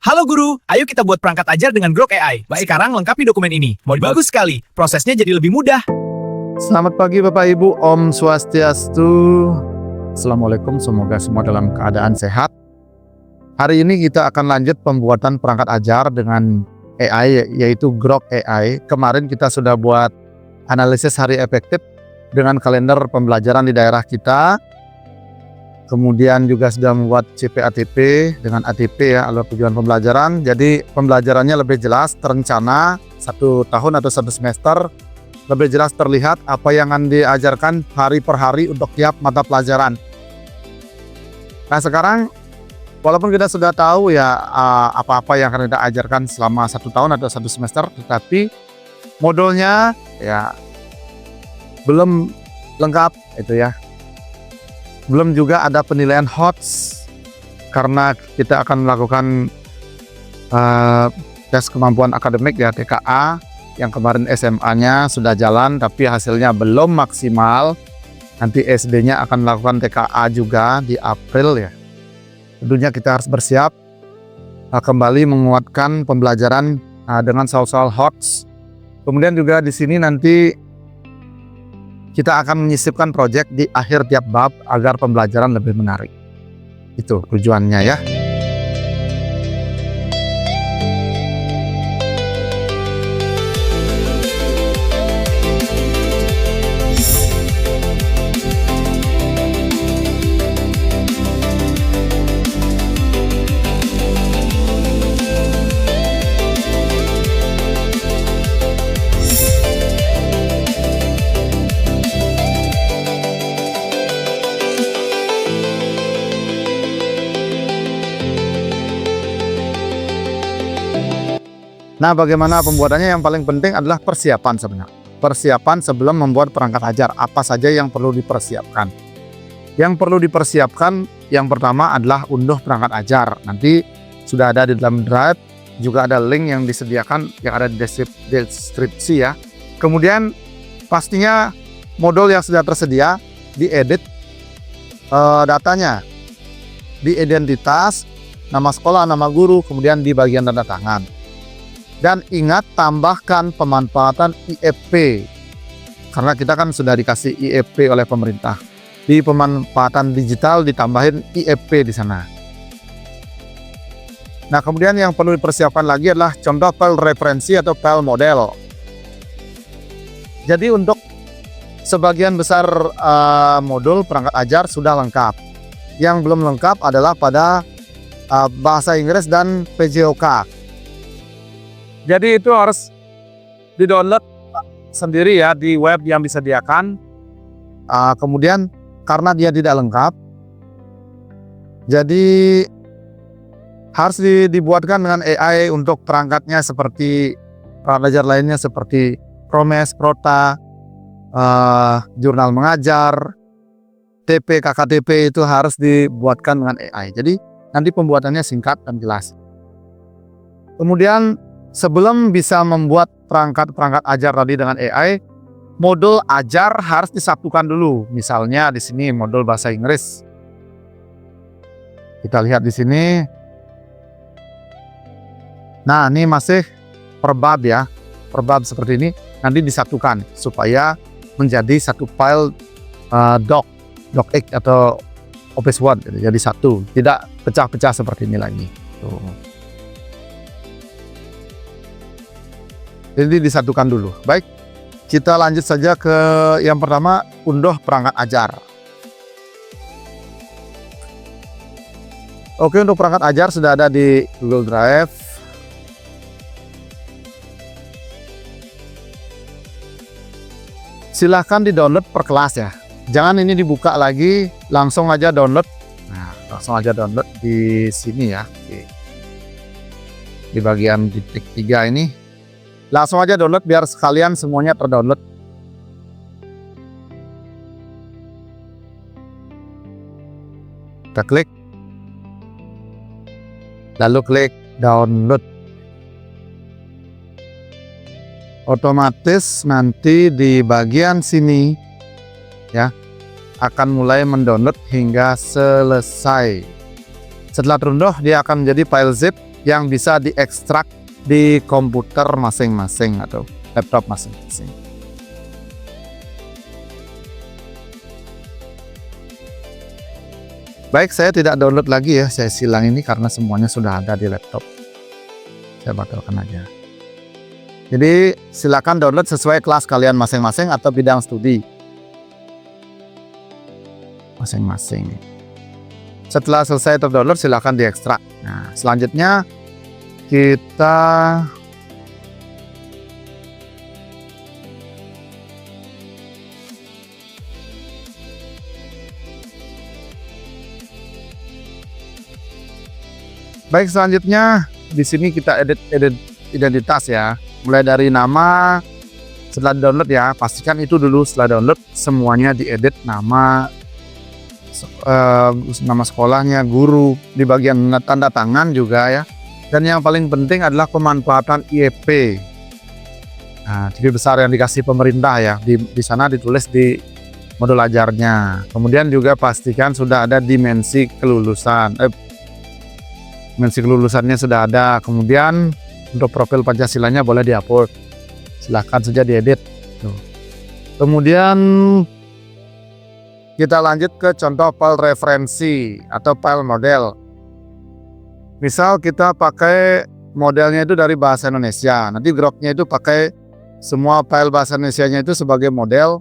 Halo guru, ayo kita buat perangkat ajar dengan Grok AI. Sekarang lengkapi dokumen ini. Bagus sekali, prosesnya jadi lebih mudah. Selamat pagi Bapak Ibu, Om Swastiastu. Assalamualaikum, semoga semua dalam keadaan sehat. Hari ini kita akan lanjut pembuatan perangkat ajar dengan AI, yaitu Grok AI. Kemarin kita sudah buat analisis hari efektif dengan kalender pembelajaran di daerah kita. Kemudian juga sudah membuat CP-ATP dengan ATP ya, alur tujuan pembelajaran. Jadi pembelajarannya lebih jelas, terencana 1 tahun atau 1 semester. Lebih jelas terlihat apa yang akan diajarkan hari per hari untuk tiap mata pelajaran. Nah sekarang, walaupun kita sudah tahu ya apa-apa yang akan kita ajarkan selama 1 tahun atau 1 semester, tetapi modulnya ya belum lengkap itu ya. Belum juga ada penilaian HOTS karena kita akan melakukan tes kemampuan akademik ya, TKA, yang kemarin SMA-nya sudah jalan tapi hasilnya belum maksimal. Nanti SD-nya akan melakukan TKA juga di April ya. Tentunya kita harus bersiap kembali menguatkan pembelajaran dengan soal-soal HOTS. Kemudian juga di sini nanti kita akan menyisipkan proyek di akhir tiap bab agar pembelajaran lebih menarik. Itu tujuannya ya. Nah, bagaimana pembuatannya? Yang paling penting adalah persiapan sebenarnya. Persiapan sebelum membuat perangkat ajar. Apa saja yang perlu dipersiapkan? Yang perlu dipersiapkan yang pertama adalah unduh perangkat ajar. Nanti sudah ada di dalam Drive, juga ada link yang disediakan yang ada di deskripsi ya. Kemudian pastinya modul yang sudah tersedia diedit datanya. Di identitas, nama sekolah, nama guru, kemudian di bagian tanda tangan. Dan ingat tambahkan pemanfaatan IEP. Karena kita kan sudah dikasih IEP oleh pemerintah. Di pemanfaatan digital ditambahin IEP di sana. Nah, kemudian yang perlu dipersiapkan lagi adalah contoh file referensi atau file model. Jadi untuk sebagian besar modul perangkat ajar sudah lengkap. Yang belum lengkap adalah pada bahasa Inggris dan PJOK. Jadi itu harus di-download sendiri ya di web yang disediakan. Kemudian karena dia tidak lengkap, jadi harus dibuatkan dengan AI untuk perangkatnya seperti perangkat ajar lainnya seperti Promes, Prota, jurnal mengajar, TP, KKTP itu harus dibuatkan dengan AI. Jadi nanti pembuatannya singkat dan jelas. Kemudian sebelum bisa membuat perangkat ajar tadi dengan AI, modul ajar harus disatukan dulu. Misalnya di sini modul bahasa Inggris. Kita lihat di sini. Nah, ini masih per bab ya. Per bab seperti ini nanti disatukan supaya menjadi satu file docx atau Office Word. Jadi satu, tidak pecah-pecah seperti ini lagi. Tuh. Jadi disatukan dulu. Baik, kita lanjut saja ke yang pertama, unduh perangkat ajar. Oke, untuk perangkat ajar sudah ada di Google Drive. Silahkan di-download per kelas ya. Jangan ini dibuka lagi, langsung aja download. Nah, langsung aja download di sini ya. Di bagian titik 3 ini. Langsung aja download biar sekalian semuanya terdownload. Kita klik. Lalu klik download. Otomatis nanti di bagian sini ya akan mulai mendownload hingga selesai. Setelah terunduh dia akan menjadi file zip yang bisa diekstrak di komputer masing-masing atau laptop masing-masing. Baik, saya tidak download lagi ya, saya silang ini karena semuanya sudah ada di laptop. Saya batalkan aja. Jadi silakan download sesuai kelas kalian masing-masing atau bidang studi masing-masing. Setelah selesai terdownload silakan diekstrak. Nah, selanjutnya kita baik, selanjutnya di sini kita edit identitas ya. Mulai dari nama, setelah download ya, pastikan itu dulu setelah download semuanya diedit, nama sekolahnya, guru, di bagian tanda tangan juga ya. Dan yang paling penting adalah pemanfaatan IEP. Nah, TV besar yang dikasih pemerintah ya, di sana ditulis di modul ajarnya. Kemudian juga pastikan sudah ada dimensi kelulusan. Dimensi kelulusannya sudah ada. Kemudian untuk profil Pancasilanya boleh diupload, silahkan saja diedit. Kemudian kita lanjut ke contoh file referensi atau file model. Misal kita pakai modelnya itu dari bahasa Indonesia, nanti Groknya itu pakai semua file bahasa Indonesianya itu sebagai model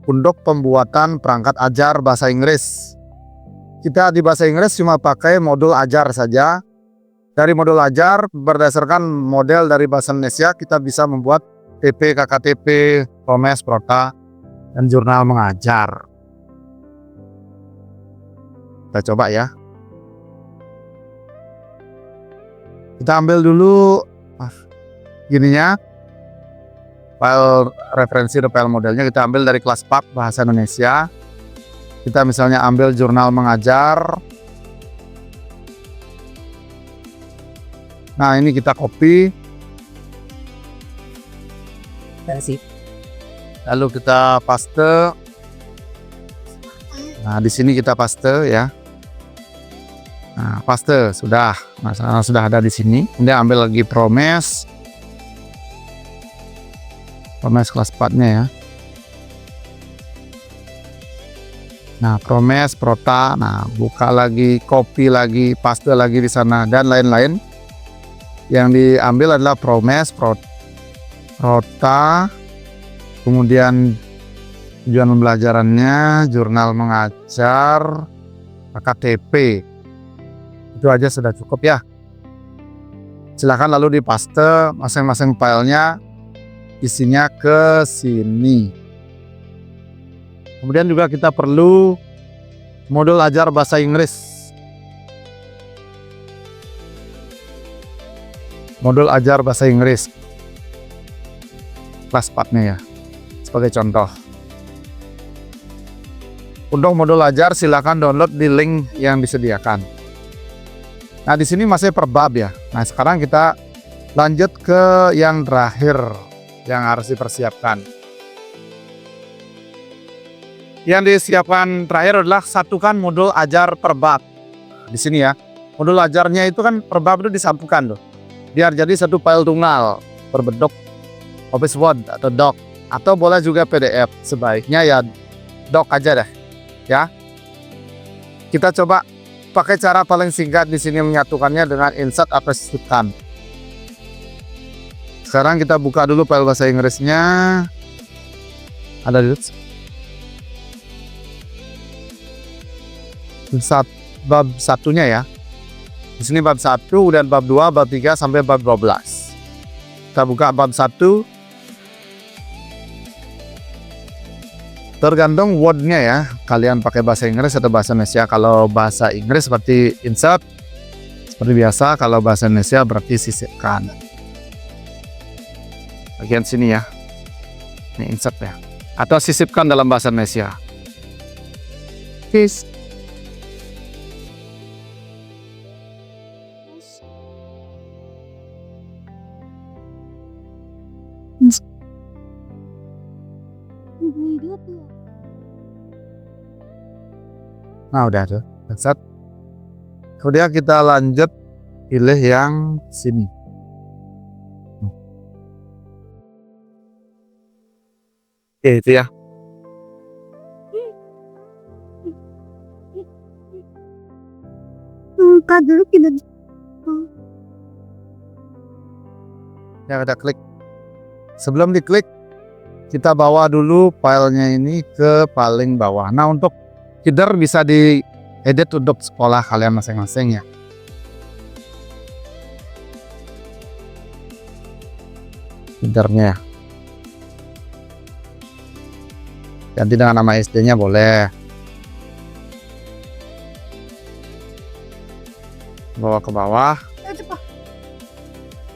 untuk pembuatan perangkat ajar bahasa Inggris. Kita di bahasa Inggris cuma pakai modul ajar saja. Dari modul ajar, berdasarkan model dari bahasa Indonesia, kita bisa membuat TP, KKTP, Promes, Prota, dan jurnal mengajar. Kita coba ya. Kita ambil dulu gininya, file referensi atau file modelnya kita ambil dari kelas PAP bahasa Indonesia. Kita misalnya ambil jurnal mengajar. Nah, ini kita copy. Lalu kita paste. Nah, di sini kita paste ya. Nah, paste sudah. Nah, sudah ada di sini. Kemudian ambil lagi Promes. Promes kelas 4-nya ya. Nah, Promes, Prota, nah buka lagi, copy lagi, paste lagi di sana dan lain-lain. Yang diambil adalah Promes, Prota, kemudian tujuan pembelajarannya, jurnal mengajar, KKTP. Itu aja sudah cukup ya. Silakan lalu dipaste masing-masing filenya, isinya ke sini. Kemudian juga kita perlu modul ajar bahasa Inggris. Modul ajar bahasa Inggris. Kelas 4-nya ya. Sebagai contoh. Untuk modul ajar silakan download di link yang disediakan. Nah, di sini masih per bab ya. Nah, sekarang kita lanjut ke yang terakhir yang harus dipersiapkan. Yang disiapkan terakhir adalah satukan modul ajar per bab. Di sini ya, modul ajarnya itu kan per bab itu disatukan loh, biar jadi satu file tunggal berbentuk Office Word atau Doc, atau boleh juga PDF. Sebaiknya ya Doc aja deh, ya. Kita coba pakai cara paling singkat di sini menyatukannya dengan insert atau satukan. Sekarang kita buka dulu file bahasa Inggrisnya. Ada di bab satunya ya. Di sini bab 1, dan bab 2, bab 3 sampai bab 12. Kita buka bab 1. Tergantung wordnya ya. Kalian pakai bahasa Inggris atau bahasa Indonesia. Kalau bahasa Inggris seperti insert seperti biasa, kalau bahasa Indonesia berarti sisipkan. Bagian sini ya. Ini insert ya. Atau sisipkan dalam bahasa Indonesia. Peace. Nah, udah tuh. Kemudian kita lanjut pilih yang sini. Oke, itu ya. dulu kita Ya, kita klik. Sebelum diklik, kita bawa dulu filenya ini ke paling bawah. Nah, untuk header bisa diedit untuk sekolah kalian masing-masing ya. Headernya. Ganti dengan nama SD-nya boleh. Bawa ke bawah. cepat.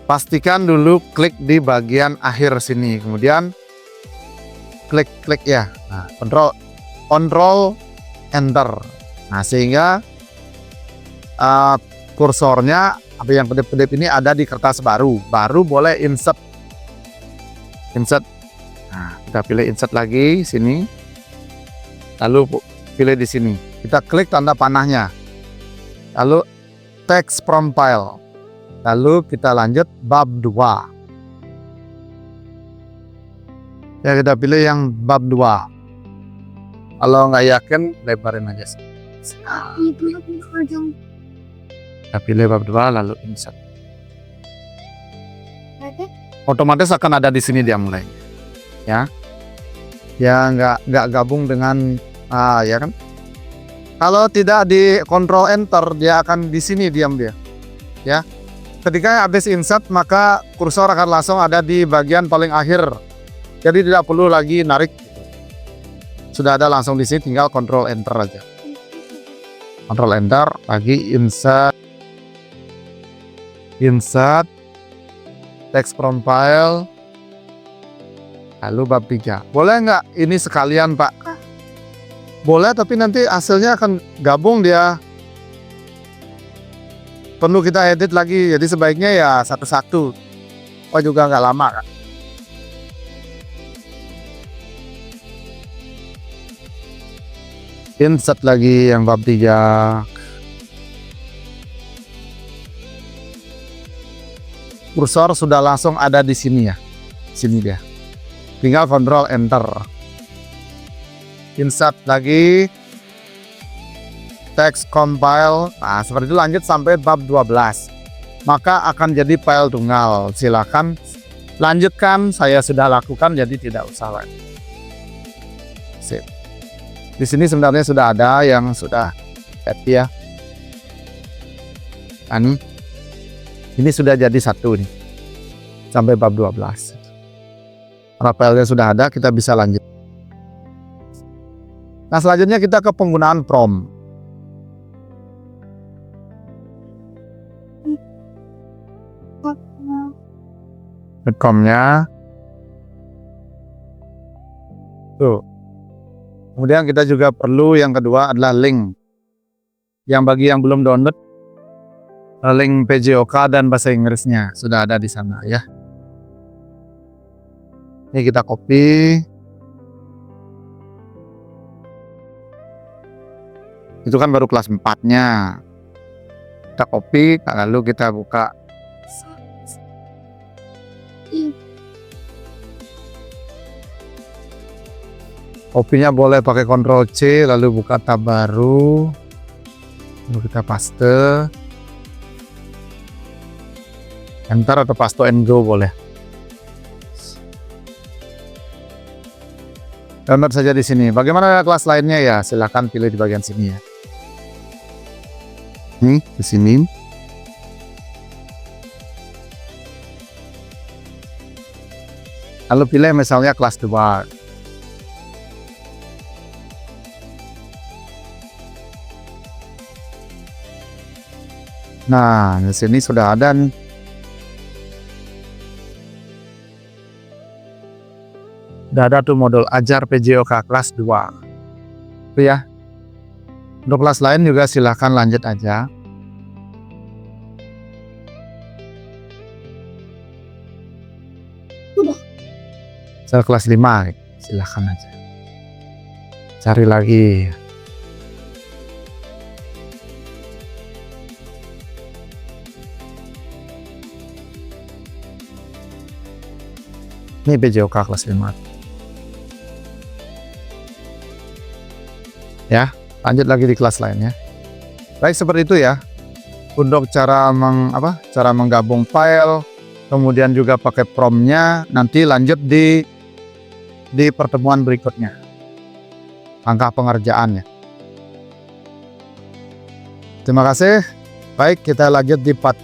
Pastikan dulu klik di bagian akhir sini, kemudian klik ya. Nah, control enter. Nah, sehingga kursornya apa yang kedip-kedip ini ada di kertas baru boleh insert. Nah, kita pilih insert lagi sini, lalu pilih di sini, kita klik tanda panahnya, lalu text from file. Lalu kita lanjut bab 2. Ya, kita pilih yang bab 2. Kalau nggak yakin, lebarin aja. Itu yang Kita pilih bab 2 lalu insert. ada. Otomatis akan ada di sini dia mulai. Ya. Ya, nggak gabung dengan ya kan? Kalau tidak di control enter, dia akan di sini diam dia. Ya. Ketika habis insert, maka kursor akan langsung ada di bagian paling akhir. Jadi tidak perlu lagi narik. Sudah ada langsung di sini, tinggal control enter aja. Control enter, lagi insert text from file, lalu bab 3. Boleh nggak ini sekalian, Pak? Boleh, tapi nanti hasilnya akan gabung dia. Perlu kita edit lagi, jadi sebaiknya ya satu-satu. Oh, juga nggak lama kan? Insert lagi yang bab 3. Kursor sudah langsung ada di sini ya. Sini dia. Tinggal control enter. Insert lagi. Text compile. Nah, seperti itu lanjut sampai bab 12. Maka akan jadi file tunggal. Silakan lanjutkan. Saya sudah lakukan, jadi tidak usah lagi. Sip. Di sini sebenarnya sudah ada yang sudah happy ya. Ini sudah jadi satu nih. Sampai bab 12. Karena filenya sudah ada, kita bisa lanjut. Nah, selanjutnya kita ke penggunaan prompt. Prompt-nya. Tuh. Kemudian kita juga perlu yang kedua adalah link. Yang bagi yang belum download, link PJOK dan bahasa Inggrisnya sudah ada di sana ya. Ini kita copy. Itu kan baru kelas 4-nya. Kita copy, lalu kita buka. Kopinya boleh pakai Ctrl C, lalu buka tab baru, lalu kita paste, enter atau paste and go boleh. Download saja di sini. Bagaimana kelas lainnya ya? Silahkan pilih di bagian sini ya. Nih, di sini. Lalu pilih misalnya kelas 2. Nah, di sini sudah ada nih. Sudah ada tuh modul ajar PJOK kelas 2. Itu ya. Untuk kelas lain juga silahkan lanjut aja. Misal kelas 5, silahkan aja. Cari lagi. Ini PJOK kelas 5. Ya, lanjut lagi di kelas lainnya. Baik, seperti itu ya. Untuk cara menggabung file, kemudian juga pakai promnya, nanti lanjut di pertemuan berikutnya. Langkah pengerjaannya. Terima kasih. Baik, kita lanjut di part